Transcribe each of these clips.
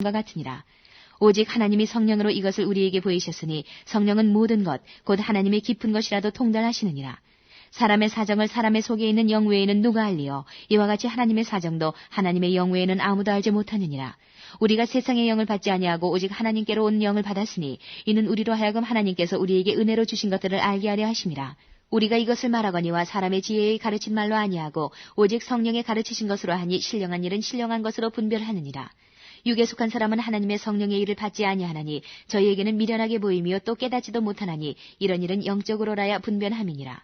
과 같으니라. 오직 하나님이 성령으로 이것을 우리에게 보이셨으니 성령은 모든 것, 곧 하나님의 깊은 것이라도 통달하시느니라. 사람의 사정을 사람의 속에 있는 영 외에는 누가 알리요? 이와 같이 하나님의 사정도 하나님의 영 외에는 아무도 알지 못하느니라. 우리가 세상의 영을 받지 아니하고 오직 하나님께로 온 영을 받았으니 이는 우리로 하여금 하나님께서 우리에게 은혜로 주신 것들을 알게 하려 하심이라. 우리가 이것을 말하거니와 사람의 지혜의 가르친 말로 아니하고 오직 성령의 가르치신 것으로 하니 신령한 일은 신령한 것으로 분별하느니라. 육에 속한 사람은 하나님의 성령의 일을 받지 아니하나니 저희에게는 미련하게 보이며 또 깨닫지도 못하나니 이런 일은 영적으로라야 분별함이니라.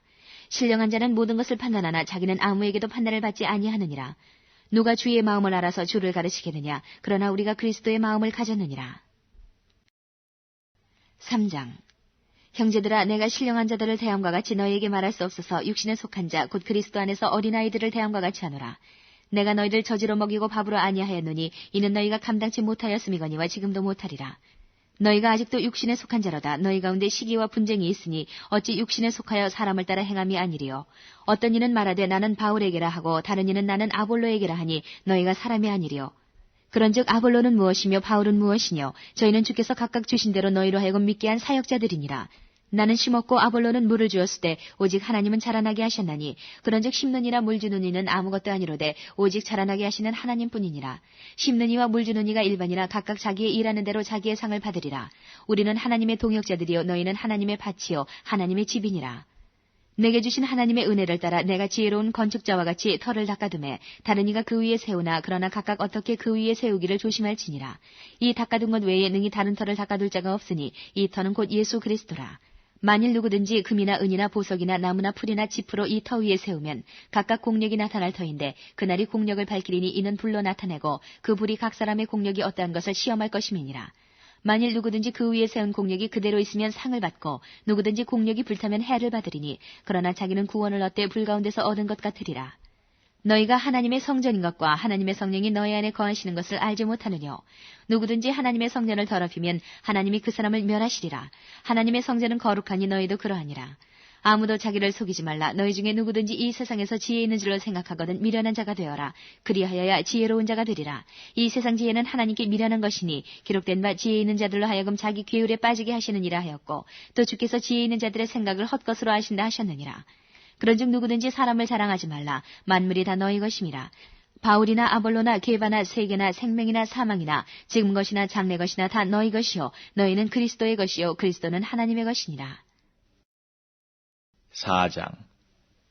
신령한 자는 모든 것을 판단하나 자기는 아무에게도 판단을 받지 아니하느니라. 누가 주의 마음을 알아서 주를 가르치겠느냐? 그러나 우리가 그리스도의 마음을 가졌느니라. 3장. 형제들아, 내가 신령한 자들을 대함과 같이 너희에게 말할 수 없어서 육신에 속한 자 곧 그리스도 안에서 어린아이들을 대함과 같이 하노라. 내가 너희를 저지로 먹이고 밥으로 아니하였노니 이는 너희가 감당치 못하였음이거니와 지금도 못하리라. 너희가 아직도 육신에 속한 자로다. 너희 가운데 시기와 분쟁이 있으니 어찌 육신에 속하여 사람을 따라 행함이 아니리요. 어떤 이는 말하되 나는 바울에게라 하고 다른 이는 나는 아볼로에게라 하니 너희가 사람이 아니리요. 그런즉 아볼로는 무엇이며 바울은 무엇이뇨? 저희는 주께서 각각 주신 대로 너희로 하여금 믿게 한 사역자들이니라. 나는 심었고 아볼로는 물을 주었을 때 오직 하나님은 자라나게 하셨나니 그런즉 심는 이나 물 주는 이는 아무것도 아니로되 오직 자라나게 하시는 하나님뿐이니라. 심는 이와 물 주는 이가 일반이나 각각 자기의 일하는 대로 자기의 상을 받으리라. 우리는 하나님의 동역자들이요 너희는 하나님의 밭이요 하나님의 집이니라. 내게 주신 하나님의 은혜를 따라 내가 지혜로운 건축자와 같이 터를 닦아두매 다른 이가 그 위에 세우나 그러나 각각 어떻게 그 위에 세우기를 조심할지니라. 이 닦아둔 것 외에 능히 다른 터를 닦아둘 자가 없으니 이 터는 곧 예수 그리스도라. 만일 누구든지 금이나 은이나 보석이나 나무나 풀이나 짚으로 이 터 위에 세우면 각각 공력이 나타날 터인데 그날이 공력을 밝히리니 이는 불로 나타내고 그 불이 각 사람의 공력이 어떠한 것을 시험할 것임이니라. 만일 누구든지 그 위에 세운 공력이 그대로 있으면 상을 받고 누구든지 공력이 불타면 해를 받으리니 그러나 자기는 구원을 얻되 불 가운데서 얻은 것 같으리라. 너희가 하나님의 성전인 것과 하나님의 성령이 너희 안에 거하시는 것을 알지 못하느뇨. 누구든지 하나님의 성전을 더럽히면 하나님이 그 사람을 멸하시리라. 하나님의 성전은 거룩하니 너희도 그러하니라. 아무도 자기를 속이지 말라. 너희 중에 누구든지 이 세상에서 지혜 있는 줄로 생각하거든 미련한 자가 되어라. 그리하여야 지혜로운 자가 되리라. 이 세상 지혜는 하나님께 미련한 것이니 기록된 바 지혜 있는 자들로 하여금 자기 괴율에 빠지게 하시는 이라 하였고 또 주께서 지혜 있는 자들의 생각을 헛것으로 하신다 하셨느니라. 그런즉 누구든지 사람을 자랑하지 말라. 만물이 다 너희 것임이라. 바울이나 아볼로나 게바나 세계나 생명이나 사망이나 지금 것이나 장래 것이나 다 너희 것이요 너희는 그리스도의 것이요 그리스도는 하나님의 것이니라. 4장.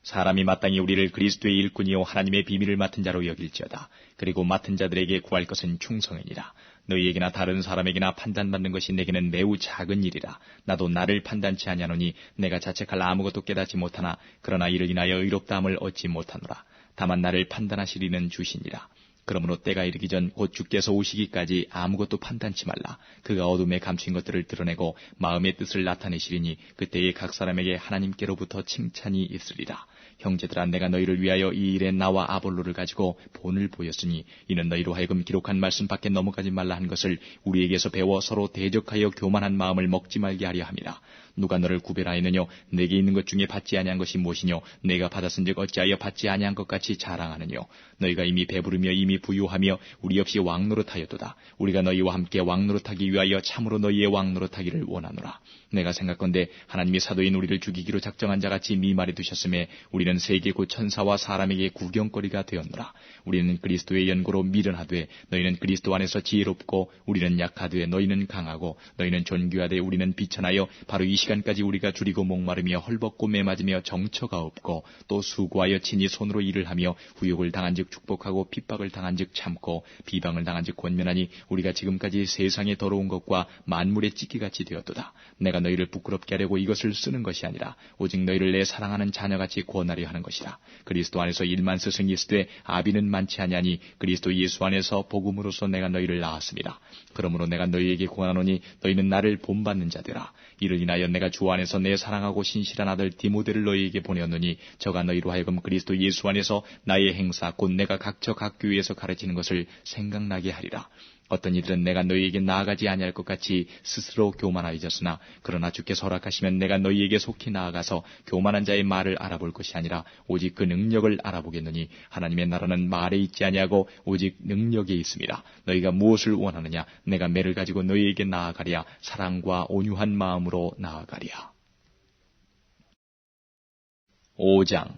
사람이 마땅히 우리를 그리스도의 일꾼이요 하나님의 비밀을 맡은 자로 여길지어다. 그리고 맡은 자들에게 구할 것은 충성이니라. 너희에게나 다른 사람에게나 판단받는 것이 내게는 매우 작은 일이라. 나도 나를 판단치 아니하노니 내가 자책할 아무것도 깨닫지 못하나 그러나 이를 인하여 의롭다함을 얻지 못하노라. 다만 나를 판단하시리는 주시니라. 그러므로 때가 이르기 전 곧 주께서 오시기까지 아무것도 판단치 말라. 그가 어둠에 감춘 것들을 드러내고 마음의 뜻을 나타내시리니 그때에 각 사람에게 하나님께로부터 칭찬이 있으리라. 형제들아, 내가 너희를 위하여 이 일에 나와 아볼로를 가지고 본을 보였으니 이는 너희로 하여금 기록한 말씀 밖에 넘어가지 말라 한 것을 우리에게서 배워 서로 대적하여 교만한 마음을 먹지 말게 하려 함이라. 누가 너를 구별하였느뇨? 내게 있는 것 중에 받지 아니한 것이 무엇이뇨? 내가 받았은즉 어찌하여 받지 아니한 것 같이 자랑하느뇨? 너희가 이미 배부르며 이미 부유하며 우리 없이 왕노릇하였도다. 우리가 너희와 함께 왕노릇하기 위하여 참으로 너희의 왕노릇하기를 원하노라. 내가 생각건대 하나님이 사도인 우리를 죽이기로 작정한 자같이 미말해 두셨음에 우리는 세계 곧 천사와 사람에게 구경거리가 되었노라. 우리는 그리스도의 연고로 미련하되 너희는 그리스도 안에서 지혜롭고 우리는 약하되 너희는 강하고 너희는 존귀하되 우리는 비천하여 바로 이 시간까지 우리가 줄이고 목마르며 헐벗고 매맞으며 정처가 없고 또 수고하여 친히 손으로 일을 하며 후욕을 당한즉 축복하고 핍박을 당한즉 참고 비방을 당한즉 권면하니 우리가 지금까지 세상의 더러운 것과 만물의 찢기같이 되었도다. 내가 너희를 부끄럽게 하려고 이것을 쓰는 것이 아니라 오직 너희를 내 사랑하는 자녀같이 권하려 하는 것이라. 그리스도 안에서 1만 스승이 있으되 아비는 많지 아니하니 그리스도 예수 안에서 복음으로서 내가 너희를 낳았습니다. 그러므로 내가 너희에게 권하노니 너희는 나를 본받는 자되라. 이를 인하여 내가 주 안에서 내 사랑하고 신실한 아들 디모데를 너희에게 보내었노니 저가 너희로 하여금 그리스도 예수 안에서 나의 행사 곧 내가 각처 각 교회에서 가르치는 것을 생각나게 하리라. 어떤 이들은 내가 너희에게 나아가지 아니할 것 같이 스스로 교만하여졌으나 그러나 주께서 허락하시면 내가 너희에게 속히 나아가서 교만한 자의 말을 알아볼 것이 아니라 오직 그 능력을 알아보겠느니 하나님의 나라는 말에 있지 아니하고 오직 능력에 있습니다. 너희가 무엇을 원하느냐? 내가 매를 가지고 너희에게 나아가랴. 사랑과 온유한 마음으로 나아가랴. 5장.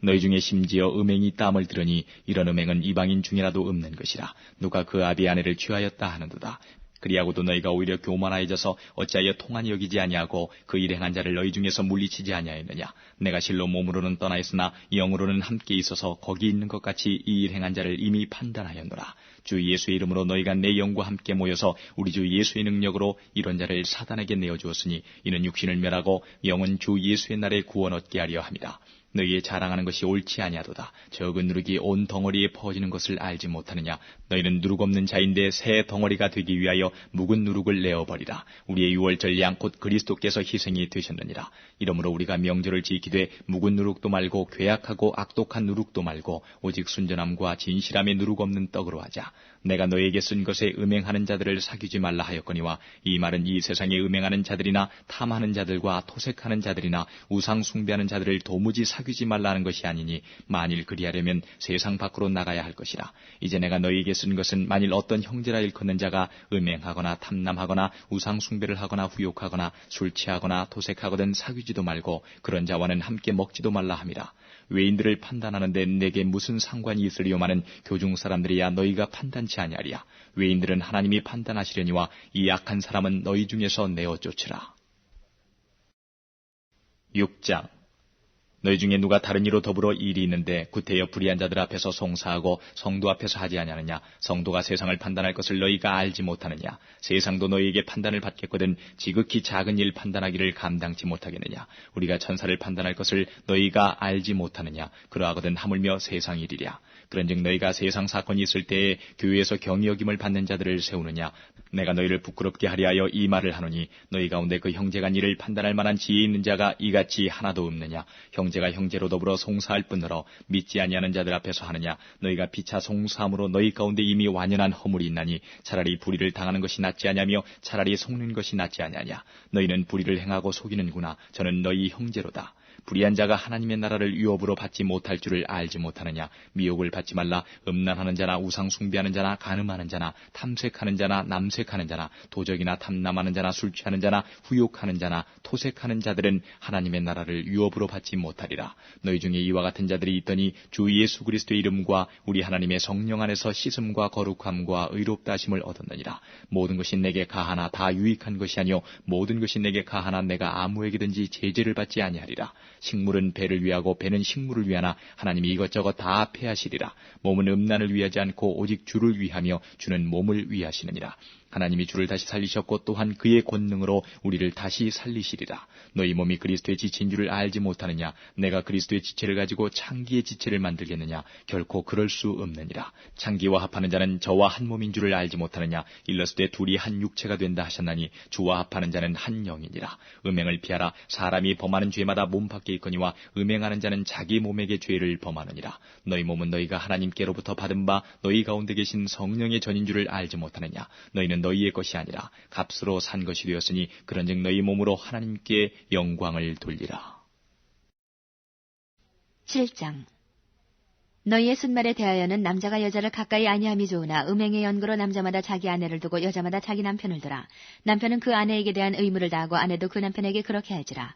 너희 중에 심지어 음행이 땀을 들으니 이런 음행은 이방인 중이라도 없는 것이라. 누가 그 아비 아내를 취하였다 하는도다. 그리하고도 너희가 오히려 교만하여져서 어찌하여 통한이 여기지 아니하고 그 일 행한 자를 너희 중에서 물리치지 아니하였느냐. 내가 실로 몸으로는 떠나 있으나 영으로는 함께 있어서 거기 있는 것 같이 이 일 행한 자를 이미 판단하였노라. 주 예수의 이름으로 너희가 내 영과 함께 모여서 우리 주 예수의 능력으로 이런 자를 사단에게 내어주었으니 이는 육신을 멸하고 영은 주 예수의 날에 구원 얻게 하려 함이라. 너희의 자랑하는 것이 옳지 아니하도다. 적은 누룩이 온 덩어리에 퍼지는 것을 알지 못하느냐. 너희는 누룩 없는 자인데 새 덩어리가 되기 위하여 묵은 누룩을 내어버리라. 우리의 유월절 양 곧 그리스도께서 희생이 되셨느니라. 이러므로 우리가 명절을 지키되 묵은 누룩도 말고 괴악하고 악독한 누룩도 말고 오직 순전함과 진실함의 누룩 없는 떡으로 하자. 내가 너에게 쓴 것에 음행하는 자들을 사귀지 말라 하였거니와 이 말은 이 세상에 음행하는 자들이나 탐하는 자들과 토색하는 자들이나 우상 숭배하는 자들을 도무지 사귀지 말라는 것이 아니니 만일 그리하려면 세상 밖으로 나가야 할 것이라. 이제 내가 너희에게 쓴 것은 만일 어떤 형제라 일컫는 자가 음행하거나 탐남하거나 우상 숭배를 하거나 후욕하거나 술 취하거나 토색하거든 사귀지도 말고 그런 자와는 함께 먹지도 말라 함이라. 외인들을 판단하는데 내게 무슨 상관이 있으리요마는 교중 사람들이야 너희가 판단치 아니하리야. 외인들은 하나님이 판단하시려니와 이 악한 사람은 너희 중에서 내어 쫓으라. 6장. 너희 중에 누가 다른 이로 더불어 일이 있는데 구태여 불의한 자들 앞에서 송사하고 성도 앞에서 하지 아니하느냐. 성도가 세상을 판단할 것을 너희가 알지 못하느냐. 세상도 너희에게 판단을 받겠거든 지극히 작은 일 판단하기를 감당치 못하겠느냐. 우리가 천사를 판단할 것을 너희가 알지 못하느냐. 그러하거든 하물며 세상 일이랴. 그런즉 너희가 세상 사건이 있을 때에 교회에서 경히 여김을 받는 자들을 세우느냐. 내가 너희를 부끄럽게 하려 하여 이 말을 하노니 너희 가운데 그 형제가 이를 판단할 만한 지혜 있는 자가 이같이 하나도 없느냐. 형제가 형제로 더불어 송사할 뿐더러 믿지 아니하는 자들 앞에서 하느냐. 너희가 피차 송사함으로 너희 가운데 이미 완연한 허물이 있나니 차라리 불의를 당하는 것이 낫지 아니하며 차라리 속는 것이 낫지 아니하냐. 너희는 불의를 행하고 속이는구나. 저는 너희 형제로다. 불의한 자가 하나님의 나라를 유업으로 받지 못할 줄을 알지 못하느냐. 미혹을 받지 말라. 음란하는 자나 우상 숭배하는 자나 간음하는 자나 탐색하는 자나 남색하는 자나 도적이나 탐남하는 자나 술 취하는 자나 후욕하는 자나 토색하는 자들은 하나님의 나라를 유업으로 받지 못하리라. 너희 중에 이와 같은 자들이 있더니 주 예수 그리스도의 이름과 우리 하나님의 성령 안에서 씻음과 거룩함과 의롭다 하심을 얻었느니라. 모든 것이 내게 가하나 다 유익한 것이 아니요 모든 것이 내게 가하나 내가 아무에게든지 제재를 받지 아니하리라. 식물은 배를 위하고 배는 식물을 위하나 하나님이 이것저것 다 폐하시리라. 몸은 음란을 위하지 않고 오직 주를 위하며 주는 몸을 위하시느니라. 하나님이 주를 다시 살리셨고 또한 그의 권능으로 우리를 다시 살리시리라. 너희 몸이 그리스도의 지체인 줄을 알지 못하느냐. 내가 그리스도의 지체를 가지고 창기의 지체를 만들겠느냐. 결코 그럴 수 없느니라. 창기와 합하는 자는 저와 한 몸인 줄을 알지 못하느냐. 일렀을 때 둘이 한 육체가 된다 하셨나니 주와 합하는 자는 한 영이니라. 음행을 피하라. 사람이 범하는 죄마다 몸 밖에 있거니와 음행하는 자는 자기 몸에게 죄를 범하느니라. 너희 몸은 너희가 하나님께로부터 받은 바 너희 가운데 계신 성령의 전인 줄을 알지 못하느냐. 너희는 너희의 것이 아니라 값으로 산 것이 되었으니 그런즉 너희 몸으로 하나님께 영광을 돌리라. 7장. 너희의 순말에 대하여는 남자가 여자를 가까이 아니함이 좋으나 음행의 연고로 남자마다 자기 아내를 두고 여자마다 자기 남편을 두라. 남편은 그 아내에게 대한 의무를 다하고 아내도 그 남편에게 그렇게 할지라.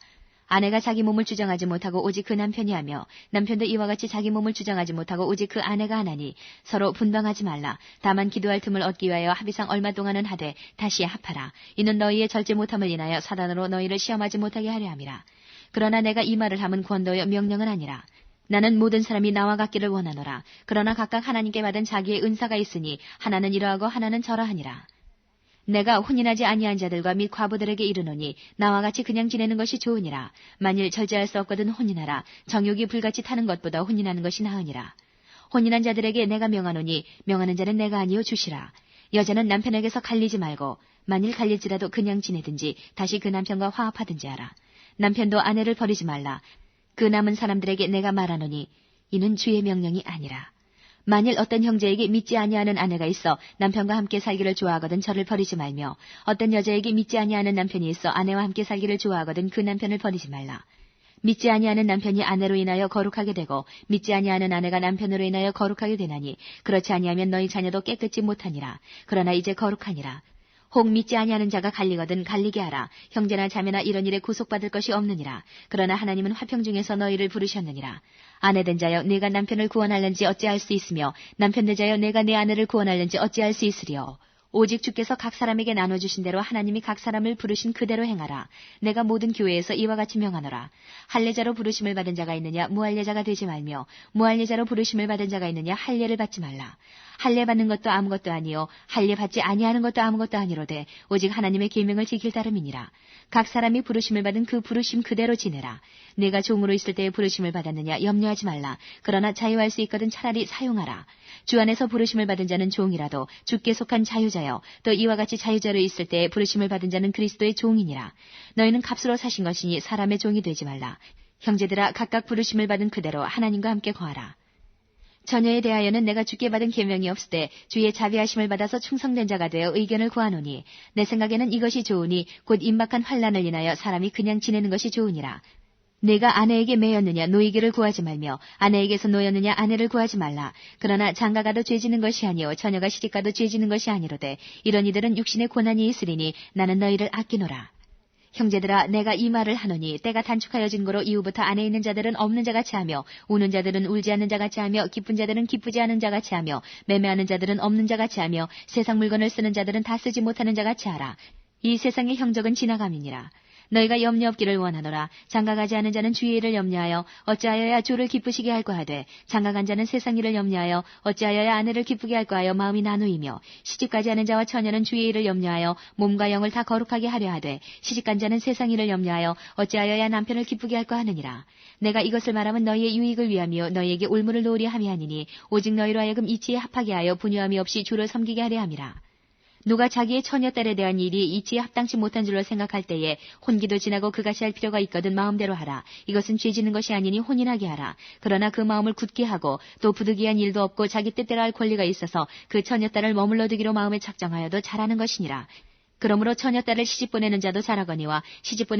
아내가 자기 몸을 주장하지 못하고 오직 그 남편이 하며 남편도 이와 같이 자기 몸을 주장하지 못하고 오직 그 아내가 하나니 서로 분방하지 말라. 다만 기도할 틈을 얻기 위하여 합의상 얼마 동안은 하되 다시 합하라. 이는 너희의 절제 못함을 인하여 사단으로 너희를 시험하지 못하게 하려 함이라. 그러나 내가 이 말을 함은 권도여 명령은 아니라. 나는 모든 사람이 나와 같기를 원하노라. 그러나 각각 하나님께 받은 자기의 은사가 있으니 하나는 이러하고 하나는 저러하니라. 내가 혼인하지 아니한 자들과 및 과부들에게 이르노니 나와 같이 그냥 지내는 것이 좋으니라. 만일 절제할 수 없거든 혼인하라. 정욕이 불같이 타는 것보다 혼인하는 것이 나으니라. 혼인한 자들에게 내가 명하노니 명하는 자는 내가 아니요 주시라. 여자는 남편에게서 갈리지 말고 만일 갈릴지라도 그냥 지내든지 다시 그 남편과 화합하든지 하라. 남편도 아내를 버리지 말라. 그 남은 사람들에게 내가 말하노니 이는 주의 명령이 아니라. 만일 어떤 형제에게 믿지 아니하는 아내가 있어 남편과 함께 살기를 좋아하거든 저를 버리지 말며 어떤 여자에게 믿지 아니하는 남편이 있어 아내와 함께 살기를 좋아하거든 그 남편을 버리지 말라. 믿지 아니하는 남편이 아내로 인하여 거룩하게 되고 믿지 아니하는 아내가 남편으로 인하여 거룩하게 되나니 그렇지 아니하면 너희 자녀도 깨끗지 못하니라. 그러나 이제 거룩하니라. 혹 믿지 아니하는 자가 갈리거든 갈리게 하라. 형제나 자매나 이런 일에 구속받을 것이 없느니라. 그러나 하나님은 화평 중에서 너희를 부르셨느니라. 아내된 자여 내가 남편을 구원할는지 어찌할 수 있으며 남편된 자여 내가 내 아내를 구원할는지 어찌할 수 있으리요. 오직 주께서 각 사람에게 나눠주신 대로 하나님이 각 사람을 부르신 그대로 행하라. 내가 모든 교회에서 이와 같이 명하노라. 할례자로 부르심을 받은 자가 있느냐 무할례자가 되지 말며 무할례자로 부르심을 받은 자가 있느냐 할례를 받지 말라. 할례 받는 것도 아무것도 아니요 할례 받지 아니하는 것도 아무것도 아니로되 오직 하나님의 계명을 지킬 따름이니라. 각 사람이 부르심을 받은 그 부르심 그대로 지내라. 내가 종으로 있을 때에 부르심을 받았느냐 염려하지 말라. 그러나 자유할 수 있거든 차라리 사용하라. 주 안에서 부르심을 받은 자는 종이라도 주께 속한 자유자여 또 이와 같이 자유자로 있을 때에 부르심을 받은 자는 그리스도의 종이니라. 너희는 값으로 사신 것이니 사람의 종이 되지 말라. 형제들아 각각 부르심을 받은 그대로 하나님과 함께 거하라. 자녀에 대하여는 내가 주께 받은 계명이 없으되 주의 자비하심을 받아서 충성된 자가 되어 의견을 구하노니 내 생각에는 이것이 좋으니 곧 임박한 환난을 인하여 사람이 그냥 지내는 것이 좋으니라. 내가 아내에게 매였느냐 노이기를 구하지 말며 아내에게서 노였느냐 아내를 구하지 말라. 그러나 장가가도 죄지는 것이 아니요 처녀가 시집가도 죄지는 것이 아니로되 이런 이들은 육신의 고난이 있으리니 나는 너희를 아끼노라. 형제들아 내가 이 말을 하노니 때가 단축하여진 거로 이후부터 안에 있는 자들은 없는 자같이 하며 우는 자들은 울지 않는 자같이 하며 기쁜 자들은 기쁘지 않은 자같이 하며 매매하는 자들은 없는 자같이 하며 세상 물건을 쓰는 자들은 다 쓰지 못하는 자같이 하라. 이 세상의 형적은 지나감이니라. 너희가 염려 없기를 원하노라. 장가가지 않은 자는 주의 일을 염려하여 어찌하여야 주를 기쁘시게 할까 하되 장가간 자는 세상 일을 염려하여 어찌하여야 아내를 기쁘게 할까 하여 마음이 나누이며 시집가지 않은 자와 처녀는 주의 일을 염려하여 몸과 영을 다 거룩하게 하려 하되 시집간 자는 세상 일을 염려하여 어찌하여야 남편을 기쁘게 할까 하느니라. 내가 이것을 말하면 너희의 유익을 위하며 너희에게 올무를 놓으리 함이 아니니 오직 너희로 하여금 이치에 합하게 하여 분유함이 없이 주를 섬기게 하려 함이라. 누가 자기의 처녀딸에 대한 일이 이치에 합당치 못한 줄로 생각할 때에 혼기도 지나고 그것이 할 필요가 있거든 마음대로 하라. 이것은 죄지는 것이 아니니 혼인하게 하라. 그러나 그 마음을 굳게 하고 또 부득이한 일도 없고 자기 뜻대로 할 권리가 있어서 그 처녀딸을 머물러 두기로 마음에 작정하여도 잘하는 것이니라. 그러므로 처녀딸을 시집 보내는 자도 잘하거니와 시집 보내